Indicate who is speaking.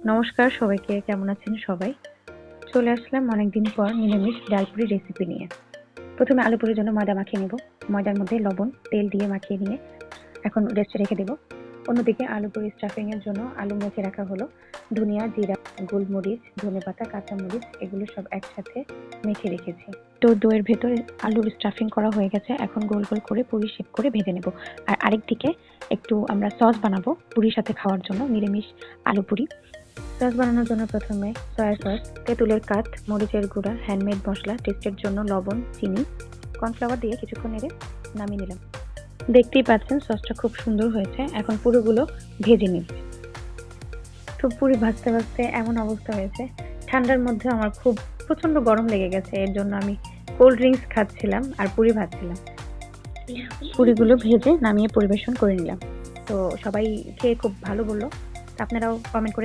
Speaker 1: নমস্কার সবাইকে, কেমন আছেন সবাই? চলে আসলাম অনেকদিন পর নিরামিষ ডালপুরি রেসিপি নিয়ে। প্রথমে আলু পুরির জন্য ময়দা মাখিয়ে নেব। ময়দার মধ্যে লবণ, তেল দিয়ে মাখিয়ে নিয়ে এখন রেস্টে রেখে দেব। অন্যদিকে আলু পুরি স্টাফিং এর জন্য আলু মেখে রাখা হলো। ধনিয়া, জিরা, গোলমরিচ, ধনেপাতা, কাঁচামরিচ এগুলো সব একসাথে মেখে রেখেছি। তো দইয়ের ভেতরে আলুর স্টাফিং করা হয়ে গেছে। এখন গোল গোল করে পুরি শেপ করে ভেজে নেব। আর আরেকদিকে একটু আমরা সস বানাবো পুরির সাথে খাওয়ার জন্য, নিরামিষ আলু পুরি। সস বানানোর জন্য প্রথমে সয়া সস, তেঁতুলের কাঠ, মরিচের গুঁড়া, হ্যান্ডমেড মশলা, টেস্টের জন্য লবণ, চিনি, কর্নফ্লাওয়ার দিয়ে কিছুক্ষণ নেড়ে নামিয়ে নিলাম। দেখতেই পাচ্ছেন সসটা খুব সুন্দর হয়েছে। এখন পুরোগুলো ভেজে নিব। তো পুরি ভাজতে ভাজতে এমন অবস্থা হয়েছে, ঠান্ডার মধ্যে আমার খুব প্রচন্ড গরম লেগে গেছে। এর জন্য আমি কোল্ড ড্রিঙ্কস খাচ্ছিলাম আর পুরি ভাজছিলাম। পুরিগুলো ভেজে নামিয়ে পরিবেশন করে নিলাম। তো সবাই খেয়ে খুব ভালো বললো। আপনারাও কমেন্ট করে